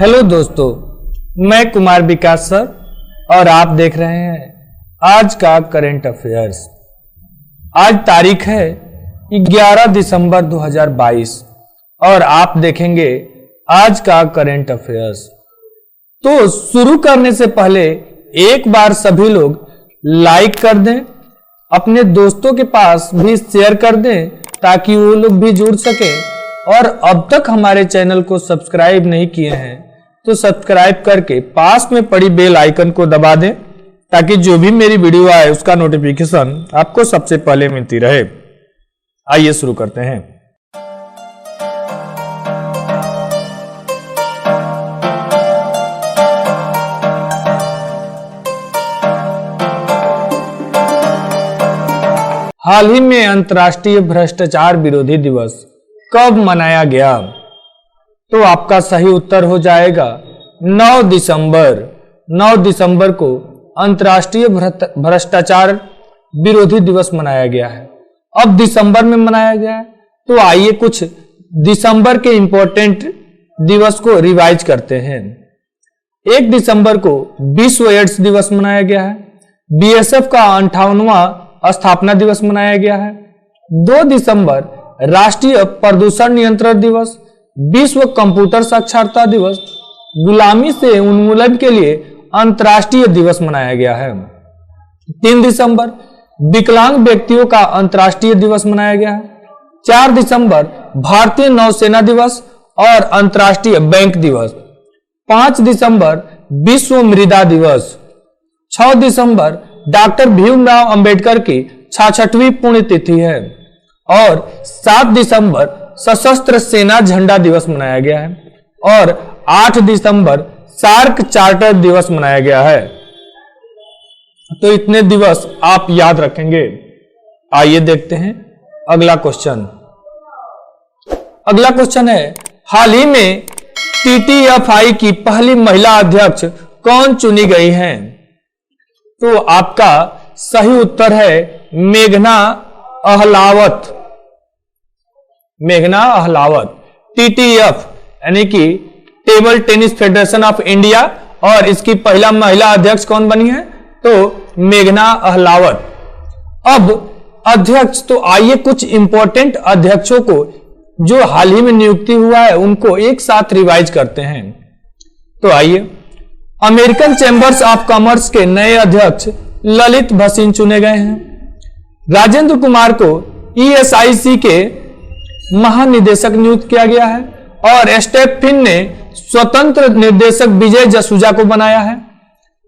Hello दोस्तों, मैं कुमार विकास sir और आप देख रहे हैं आज का करंट अफेयर्स। आज तारीख है 11 दिसंबर 2022 और आप देखेंगे आज का करंट अफेयर्स। तो शुरू करने से पहले एक बार सभी लोग लाइक कर दें, अपने दोस्तों के पास भी शेयर कर दें ताकि वो लोग भी जुड़ सकें। और अब तक हमारे चैनल को सब्सक्राइब नहीं किए हैं तो सब्सक्राइब करके पास में पड़ी बेल आइकन को दबा दें ताकि जो भी मेरी वीडियो आए उसका नोटिफिकेशन आपको सबसे पहले मिलती रहे। आइए शुरू करते हैं। हाल ही में अंतर्राष्ट्रीय भ्रष्टाचार विरोधी दिवस कब मनाया गया? तो आपका सही उत्तर हो जाएगा 9 दिसंबर। 9 दिसंबर को अंतर्राष्ट्रीय भ्रष्टाचार विरोधी दिवस मनाया गया है। अब दिसंबर में मनाया गया है तो आइए कुछ दिसंबर के इंपॉर्टेंट दिवस को रिवाइज करते हैं। 1 दिसंबर को विश्व एड्स दिवस मनाया गया है। बीएसएफ का 58वां स्थापना दिवस मनाया गया है। 2 दिसंबर राष्ट्रीय प्रदूषण नियंत्रण दिवस, विश्व कंप्यूटर साक्षरता दिवस, गुलामी से उन्मूलन के लिए अंतर्राष्ट्रीय दिवस मनाया गया है। 3 दिसंबर विकलांग व्यक्तियों का अंतर्राष्ट्रीय दिवस मनाया गया है। 4 दिसंबर भारतीय नौसेना दिवस और अंतर्राष्ट्रीय बैंक दिवस। 5 दिसंबर विश्व मृदा दिवस। 6 दिसंबर डॉक्टर भीमराव अंबेडकर की 66वीं पुण्यतिथि है। और 7 दिसंबर सशस्त्र सेना झंडा दिवस मनाया गया है। और 8 दिसंबर सार्क चार्टर दिवस मनाया गया है। तो इतने दिवस आप याद रखेंगे। आइए देखते हैं अगला क्वेश्चन। अगला क्वेश्चन है, हाल ही में टीटीएफआई की पहली महिला अध्यक्ष कौन चुनी गई हैं? तो आपका सही उत्तर है मेघना अहलावत। मेघना अहलावत। टीटीएफ यानी कि table tennis federation of India, और इसकी पहला महिला अध्यक्ष कौन बनी है? तो मेघना अहलावत। अब अध्यक्ष, तो आइए कुछ इंपॉर्टेंट अध्यक्षों को जो हाल ही में नियुक्ति हुआ है उनको एक साथ रिवाइज करते हैं। तो आइए, अमेरिकन चैंबर्स ऑफ कॉमर्स के नए अध्यक्ष ललित भसीन चुने गए हैं। राजेंद्र कुमार को ईएसआईसी के महानिदेशक नियुक्त किया गया है। और स्टेफिन ने स्वतंत्र निर्देशक विजय जसूजा को बनाया है।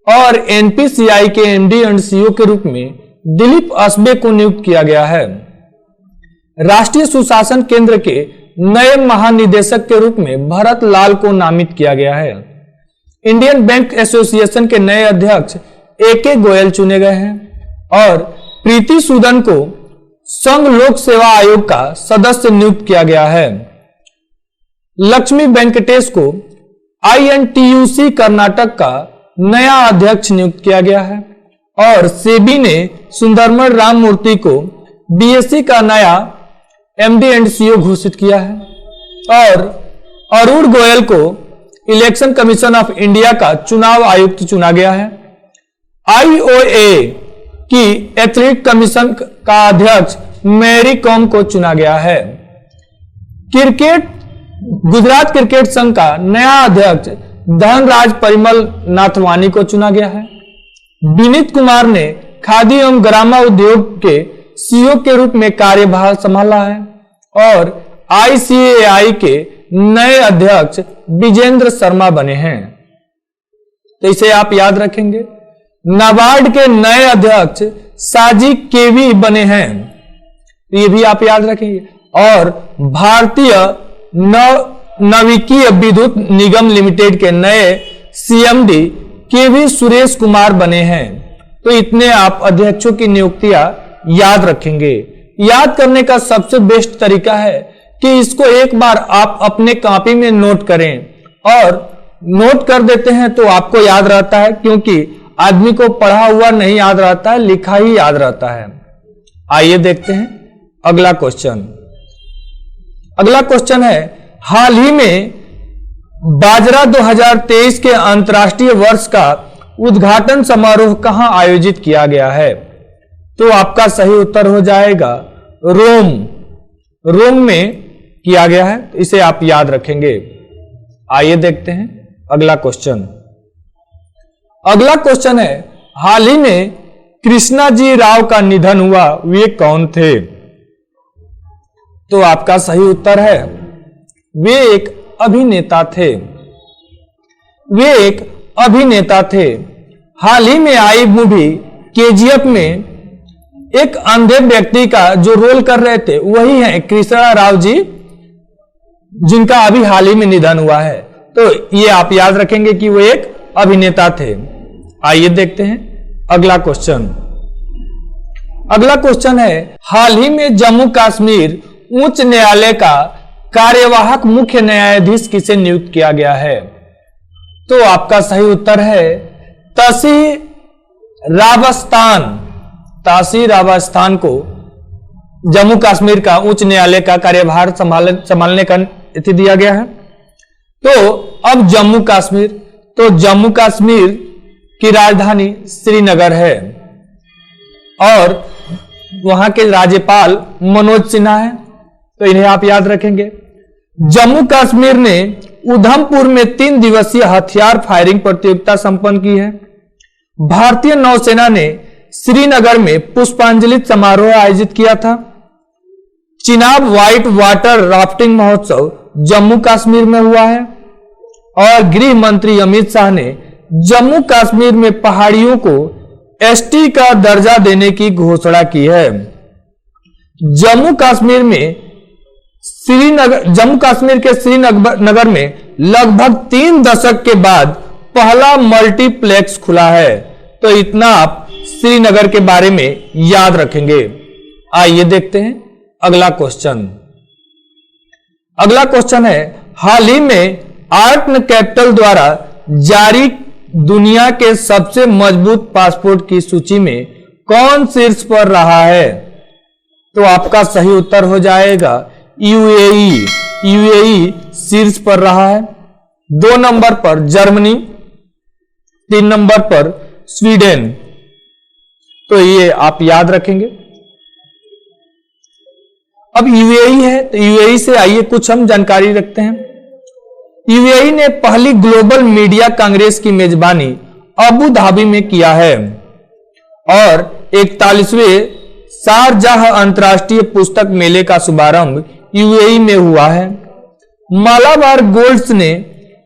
और एनपीसीआई के एमडी एंड सीईओ के रूप में दिलीप असबे को नियुक्त किया गया है। राष्ट्रीय सुशासन केंद्र के नए महानिदेशक के रूप में भरत लाल को नामित किया गया है। इंडियन बैंक एसोसिएशन के नए अध्यक्ष एके गोयल चुने गए हैं। और प्रीति सूदन को संघ लोक सेवा आयोग का सदस्य नियुक्त किया गया है। लक्ष्मी वेंकटेश को आईएनटीयूसी कर्नाटक का नया अध्यक्ष नियुक्त किया गया है। और सेबी ने सुंदरमन राम मूर्ति को बीएसई का नया एमडी एंड सीईओ घोषित किया है। और अरुण गोयल को इलेक्शन कमीशन ऑफ इंडिया का चुनाव आयुक्त चुना गया है। आईओए की एथलेटिक कमीशन का अध्यक्ष मैरी कॉम को चुना गया है। क्रिकेट, गुजरात क्रिकेट संघ का नया अध्यक्ष धनराज परिमल नाथवानी को चुना गया है। विनीत कुमार ने खादी एवं ग्राम उद्योग के सीईओ के रूप में कार्यभार संभाला है। और आईसीएआई के नए अध्यक्ष विजेंद्र शर्मा बने हैं। तो इसे आप याद रखेंगे। नाबार्ड के नए अध्यक्ष साजी केवी बने हैं, ये भी आप याद रखेंगे। और भारतीय नवीकीय विद्युत निगम लिमिटेड के नए सीएमडी केवी सुरेश कुमार बने हैं। तो इतने आप अध्यक्षों की नियुक्तियां याद रखेंगे। याद करने का सबसे बेस्ट तरीका है कि इसको एक बार आप अपने कॉपी में नोट करें, और नोट कर देते हैं तो आपको याद रहता है, क्योंकि आदमी को पढ़ा हुआ नहीं याद रहता है, लिखा ही याद रहता है। आइए देखते हैं अगला क्वेश्चन। अगला क्वेश्चन है, हाल ही में बाजरा 2023 के अंतर्राष्ट्रीय वर्ष का उद्घाटन समारोह कहां आयोजित किया गया है? तो आपका सही उत्तर हो जाएगा रोम। रोम में किया गया है, इसे आप याद रखेंगे। आइए देखते हैं अगला क्वेश्चन। अगला क्वेश्चन है, हाल ही में कृष्णाजी राव का निधन हुआ, वे कौन थे? तो आपका सही उत्तर है वे एक अभिनेता थे। वे एक अभिनेता थे। हाल ही में आई मूवी केजीएफ में एक अंधे व्यक्ति का जो रोल कर रहे थे वही है कृष्णा राव जी, जिनका अभी हाल ही में निधन हुआ है। तो ये आप याद रखेंगे कि वो एक अभिनेता थे। आइए देखते हैं अगला क्वेश्चन। अगला क्वेश्चन है, हाल ही में जम्मू कश्मीर उच्च न्यायालय का कार्यवाहक मुख्य न्यायाधीश किसे नियुक्त किया गया है? तो आपका सही उत्तर है तहसीर रावस्तान। तहसीर रावस्तान को जम्मू कश्मीर का उच्च न्यायालय का कार्यभार संभालने का तिथि दिया गया है। तो अब जम्मू कश्मीर, तो जम्मू कश्मीर की राजधानी श्रीनगर है और वहां के राज्यपाल मनोज सिन्हा है। तो इन्हें आप याद रखेंगे। जम्मू कश्मीर ने उधमपुर में 3 दिवसीय हथियार फायरिंग प्रतियोगिता संपन्न की है। भारतीय नौसेना ने श्रीनगर में पुष्पांजलि समारोह आयोजित किया था। चिनाब व्हाइट वाटर राफ्टिंग महोत्सव जम्मू कश्मीर में हुआ है और गृह मंत्री अमित शाह ने जम्मू कश्मीर में पहाड़ियों को एसटी का दर्जा देने की घोषणा की है। जम्मू कश्मीर के श्रीनगर में लगभग 3 दशक के बाद पहला मल्टीप्लेक्स खुला है। तो इतना आप श्रीनगर के बारे में याद रखेंगे। आइए देखते हैं अगला क्वेश्चन। अगला क्वेश्चन है, हाल ही में आर्ट कैपिटल द्वारा जारी दुनिया के सबसे मजबूत पासपोर्ट की सूची में कौन शीर्ष पर रहा है? तो आपका सही उत्तर हो जाएगा यूएई। यूएई शीर्ष पर रहा है। 2 नंबर पर जर्मनी, 3 नंबर पर स्वीडन। तो ये आप याद रखेंगे। अब यूएई है, तो यूएई से आइए कुछ हम जानकारी रखते हैं। यूएई ने पहली ग्लोबल मीडिया कांग्रेस की मेजबानी अबू धाबी में किया है और 41वें शारजाह अंतर्राष्ट्रीय पुस्तक मेले का शुभारंभ यूएई में हुआ है। मालाबार गोल्ड्स ने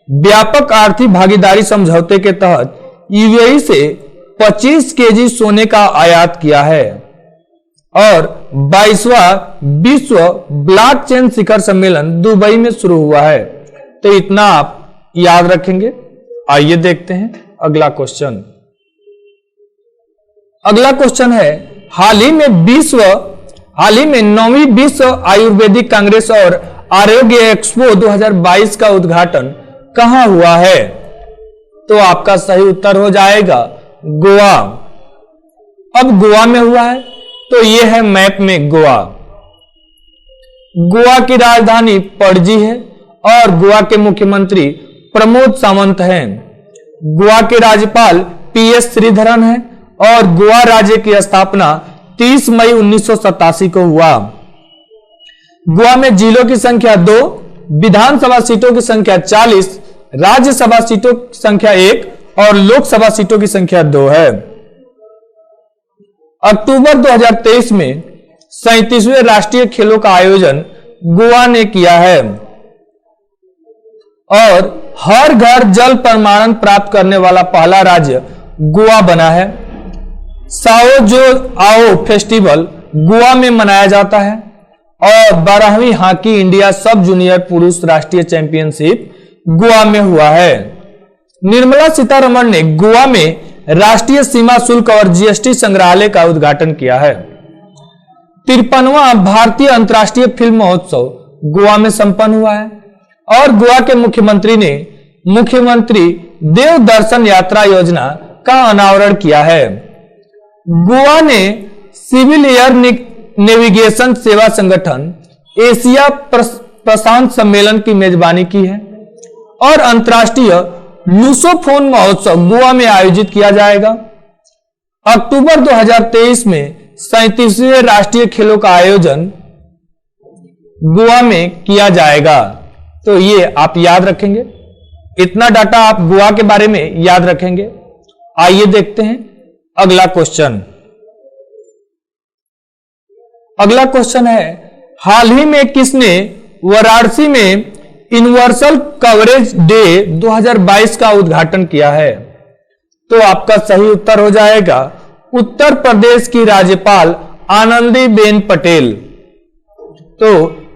व्यापक आर्थिक भागीदारी समझौते के तहत यूएई से 25 केजी सोने का आयात किया है और 22वां विश्व ब्लॉकचेन शिखर सम्मेलन दुबई में शुरू हुआ है। तो इतना आप याद रखेंगे। आइए देखते हैं अगला क्वेश्चन। अगला क्वेश्चन है, हाल ही में 9वीं विश्व आयुर्वेदिक कांग्रेस और आरोग्य एक्सपो 2022 का उद्घाटन कहां हुआ है? तो आपका सही उत्तर हो जाएगा गोवा। अब गोवा में हुआ है, तो यह है मैप में गोवा। गोवा की राजधानी पणजी है और गोवा के मुख्यमंत्री प्रमोद सावंत हैं। गोवा के राज्यपाल पीएस श्रीधरन हैं और गोवा राज्य की स्थापना 30 मई 1987 को हुआ। गोवा में जिलों की संख्या 2, विधानसभा सीटों की संख्या 40, राज्यसभा सीटों की संख्या 1 और लोकसभा सीटों की संख्या 2 है। अक्टूबर 2023 में 37वें राष्ट्रीय खेलों का आयोजन गोवा ने किया है और हर घर जल प्रमाणन प्राप्त करने वाला पहला राज्य गोवा बना है। साओ जो आओ फेस्टिवल गोवा में मनाया जाता है और 12वीं हॉकी इंडिया सब जूनियर पुरुष राष्ट्रीय चैंपियनशिप गोवा में हुआ है। निर्मला सीतारमण ने गोवा में राष्ट्रीय सीमा शुल्क और जीएसटी संग्रहालय का उद्घाटन किया है। 53वां भारतीय अंतर्राष्ट्रीय फिल्म महोत्सव गोवा में संपन्न हुआ है और गोवा के मुख्यमंत्री ने मुख्यमंत्री देव दर्शन यात्रा योजना का अनावरण किया है। गोवा ने सिविल एयर नेविगेशन सेवा संगठन एशिया प्रशांत सम्मेलन की मेजबानी की है और अंतर्राष्ट्रीय लूसोफोन महोत्सव गोवा में आयोजित किया जाएगा। अक्टूबर 2023 में 37वें राष्ट्रीय खेलों का आयोजन गोवा में किया जाएगा। तो ये आप याद रखेंगे, इतना डाटा आप गोवा के बारे में याद रखेंगे। आइए देखते हैं अगला क्वेश्चन। अगला क्वेश्चन है, हाल ही में किसने वाराणसी में यूनिवर्सल कवरेज डे 2022 का उद्घाटन किया है? तो आपका सही उत्तर हो जाएगा उत्तर प्रदेश की राज्यपाल आनंदीबेन पटेल। तो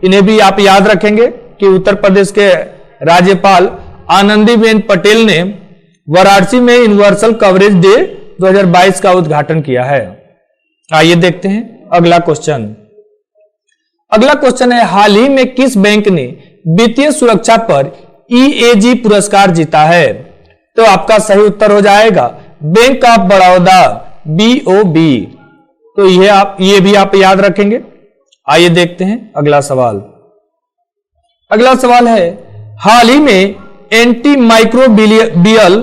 इन्हें भी आप याद रखेंगे कि उत्तर प्रदेश के राज्यपाल आनंदीबेन पटेल ने वाराणसी में यूनिवर्सल कवरेज डे 2022 का उद्घाटन किया है। आइए देखते हैं अगला क्वेश्चन। अगला क्वेश्चन है, हाल ही में किस बैंक ने वित्तीय सुरक्षा पर EAG पुरस्कार जीता है? तो आपका सही उत्तर हो जाएगा बैंक ऑफ बड़ौदा, BOB। तो ये भी आप याद रखेंगे। आइए देखते हैं अगला सवाल। अगला सवाल है, हाल ही में एंटी माइक्रोबियल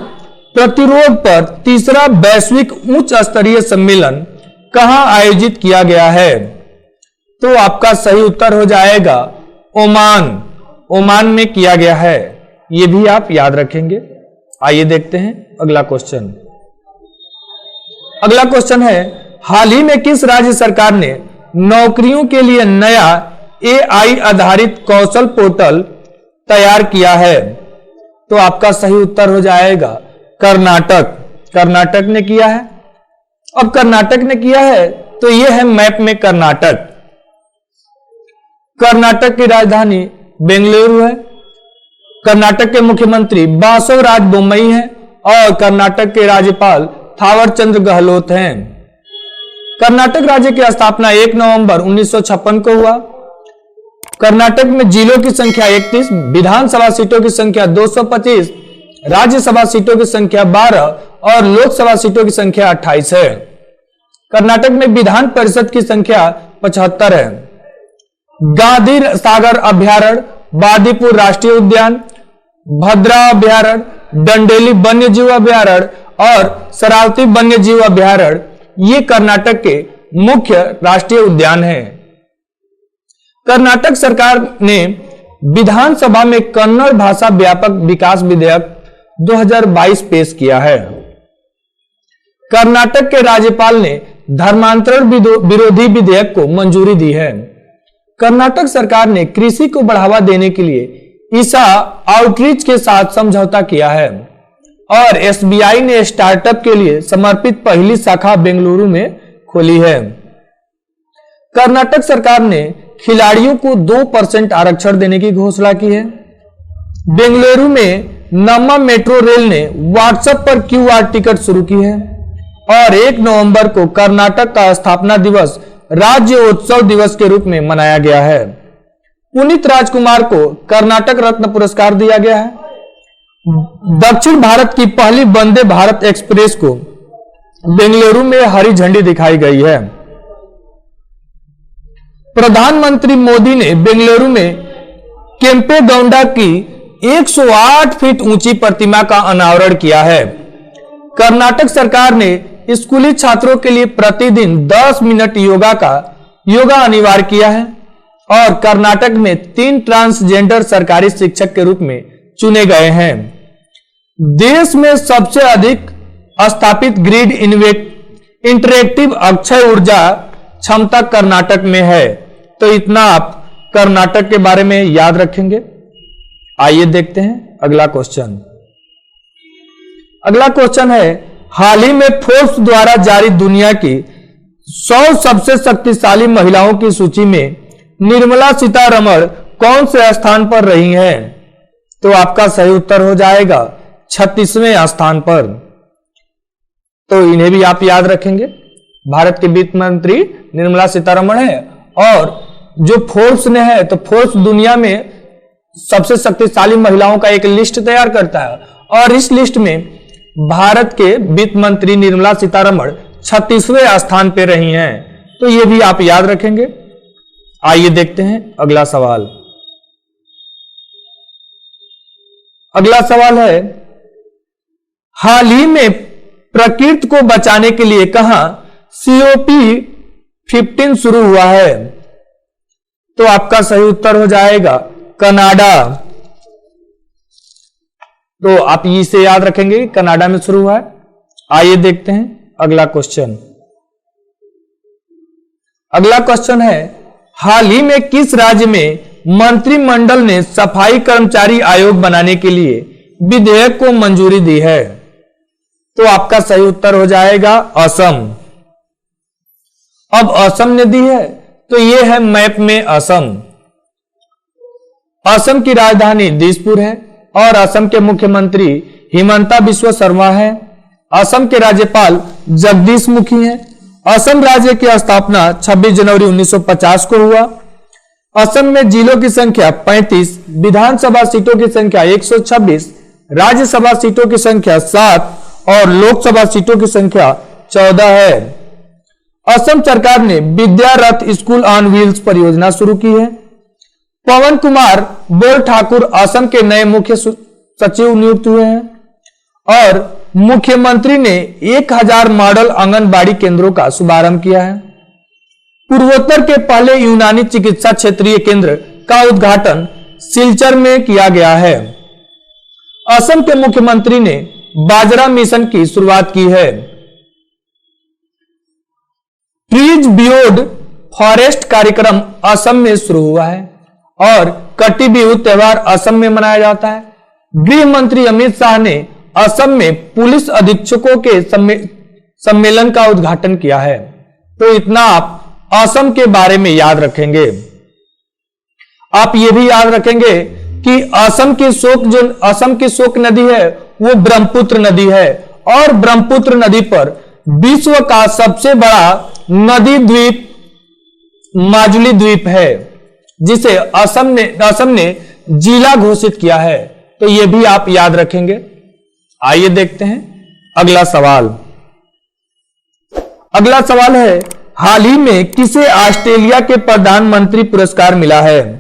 प्रतिरोध पर तीसरा वैश्विक उच्च स्तरीय सम्मेलन कहां आयोजित किया गया है? तो आपका सही उत्तर हो जाएगा ओमान में किया गया है। यह भी आप याद रखेंगे। आइए देखते हैं अगला क्वेश्चन। अगला क्वेश्चन है, हाल ही में किस राज्य सरकार ने नौकरियों के लिए नया AI आधारित कौशल पोर्टल तैयार किया है? तो आपका सही उत्तर हो जाएगा कर्नाटक ने किया है। अब कर्नाटक ने किया है तो यह है मैप में कर्नाटक की राजधानी बेंगलुरु है। कर्नाटक के मुख्यमंत्री बासवराज बोम्मई हैं और कर्नाटक के राज्यपाल थावर चंद गहलोत हैं। कर्नाटक राज्य की स्थापना 1 नवंबर 1956 को हुआ। कर्नाटक में जिलों की संख्या 31, विधानसभा सीटों की संख्या 225, राज्यसभा सीटों की संख्या 12 और लोकसभा सीटों की संख्या 28 है। कर्नाटक में विधान परिषद की संख्या 75 है। गांधी सागर अभ्यारण्य, बादीपुर राष्ट्रीय उद्यान, भद्रा अभ्यारण्य, डंडेली वन्यजीव अभ्यारण्य और शरावती वन्यजीव अभ्यारण्य ये कर्नाटक के मुख्य राष्ट्रीय उद्यान हैं। कर्नाटक सरकार ने विधानसभा में कन्नड़ भाषा व्यापक विकास विधेयक 2022 पेश किया है। कर्नाटक के राज्यपाल ने धर्मांतरण विरोधी विधेयक को मंजूरी दी है। कर्नाटक सरकार ने कृषि को बढ़ावा देने के लिए ईसा आउटरीच के साथ समझौता किया है और SBI ने स्टार्टअप के लिए समर्पित पहली शाखा बेंगलुरु में खोली है। कर्नाटक सरकार ने खिलाड़ियों को 2% आरक्षण देने की घोषणा की है। बेंगलुरु में नम्मा मेट्रो रेल ने व्हाट्सएप पर QR टिकट शुरू की है और 1 नवंबर को कर्नाटक का स्थापना दिवस राज्य उत्सव दिवस के रूप में मनाया गया है। पुनीत राजकुमार को कर्नाटक रत्न पुरस्कार दिया गया है। दक्षिण भारत की पहली वंदे भारत एक्सप्रेस को बेंगलुरु में हरी झंडी दिखाई गई है। प्रधानमंत्री मोदी ने बेंगलुरु में केम्पेगौड़ा की 108 फीट ऊंची प्रतिमा का अनावरण किया है। कर्नाटक सरकार ने स्कूली छात्रों के लिए प्रतिदिन 10 मिनट योगा अनिवार्य किया है और कर्नाटक में 3 ट्रांसजेंडर सरकारी शिक्षक के रूप में चुने गए हैं। देश में सबसे अधिक स्थापित ग्रिड इंटरेक्टिव अक्षय ऊर्जा क्षमता कर्नाटक में है। तो इतना आप कर्नाटक के बारे में याद रखेंगे। आइए देखते हैं अगला क्वेश्चन। अगला क्वेश्चन है, हाल ही में फोर्ब्स द्वारा जारी दुनिया की 100 सबसे शक्तिशाली महिलाओं की सूची में निर्मला सीतारमण कौन से स्थान पर रही हैं? तो आपका सही उत्तर हो जाएगा 36वें स्थान पर। तो इन्हें भी आप याद रखेंगे। भारत के वित्त मंत्री निर्मला सीतारमण है और जो फोर्ब्स ने है तो फोर्ब्स दुनिया में सबसे शक्तिशाली महिलाओं का एक लिस्ट तैयार करता है और इस लिस्ट में भारत के वित्त मंत्री निर्मला सीतारमण 36वें स्थान पर रही हैं। तो ये भी आप याद रखेंगे। आइए देखते हैं अगला सवाल। अगला सवाल है, हाल ही में प्रकृति को बचाने के लिए कहां COP15 शुरू हुआ है? तो आपका सही उत्तर हो जाएगा कनाडा। तो आप इसे याद रखेंगे, कनाडा में शुरू हुआ है। आइए देखते हैं अगला क्वेश्चन। अगला क्वेश्चन है, हाल ही में किस राज्य में मंत्रिमंडल ने सफाई कर्मचारी आयोग बनाने के लिए विधेयक को मंजूरी दी है? तो आपका सही उत्तर हो जाएगा असम। अब असम ने दी है तो यह है मैप में असम। असम की राजधानी दिसपुर है और असम के मुख्यमंत्री हिमंता बिस्वा शर्मा है। असम के राज्यपाल जगदीश मुखी हैं। असम राज्य की स्थापना 26 जनवरी 1950 को हुआ। असम में जिलों की संख्या 35, विधानसभा सीटों की संख्या 126, राज्यसभा सीटों की संख्या 7 और लोकसभा सीटों की संख्या 14 है। असम सरकार ने विद्या रथ स्कूल ऑन व्हील्स परियोजना शुरू की है। पवन कुमार बोल ठाकुर असम के नए मुख्य सचिव नियुक्त हुए हैं और मुख्यमंत्री ने 1000 मॉडल आंगनबाड़ी केंद्रों का शुभारंभ किया है। पूर्वोत्तर के पहले यूनानी चिकित्सा क्षेत्रीय केंद्र का उद्घाटन सिलचर में किया गया है। असम के मुख्यमंत्री ने बाजरा मिशन की शुरुआत की है। ट्रीज बियोंड फॉरेस्ट कार्यक्रम असम में शुरू हुआ है और कटी बिहू त्योहार असम में मनाया जाता है। गृह मंत्री अमित शाह ने असम में पुलिस अधीक्षकों के सम्मेलन का उद्घाटन किया है। तो इतना आप असम के बारे में याद रखेंगे। आप ये भी याद रखेंगे कि असम की शोक नदी है वो ब्रह्मपुत्र नदी है और ब्रह्मपुत्र नदी पर विश्व का सबसे बड़ा नदी द्वीप माजुली द्वीप है, जिसे असम ने जिला घोषित किया है। तो यह भी आप याद रखेंगे। आइए देखते हैं अगला सवाल। अगला सवाल है, हाल ही में किसे ऑस्ट्रेलिया के प्रधानमंत्री पुरस्कार मिला है?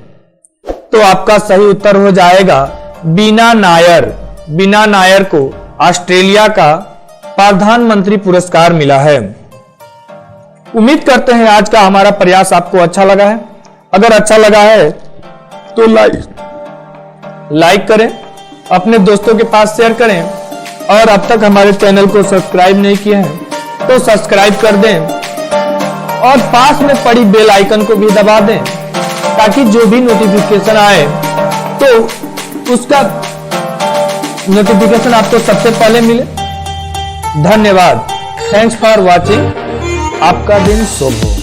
तो आपका सही उत्तर हो जाएगा बीना नायर। बीना नायर को ऑस्ट्रेलिया का प्रधानमंत्री पुरस्कार मिला है। उम्मीद करते हैं आज का हमारा प्रयास आपको अच्छा लगा है। अगर अच्छा लगा है तो लाइक करें, अपने दोस्तों के पास शेयर करें और अब तक हमारे चैनल को सब्सक्राइब नहीं किए हैं तो सब्सक्राइब कर दें और पास में पड़ी बेल आइकन को भी दबा दें ताकि जो भी नोटिफिकेशन आए तो उसका नोटिफिकेशन आपको सबसे पहले मिले। धन्यवाद। Thanks for watching. आपका दिन शुभ हो।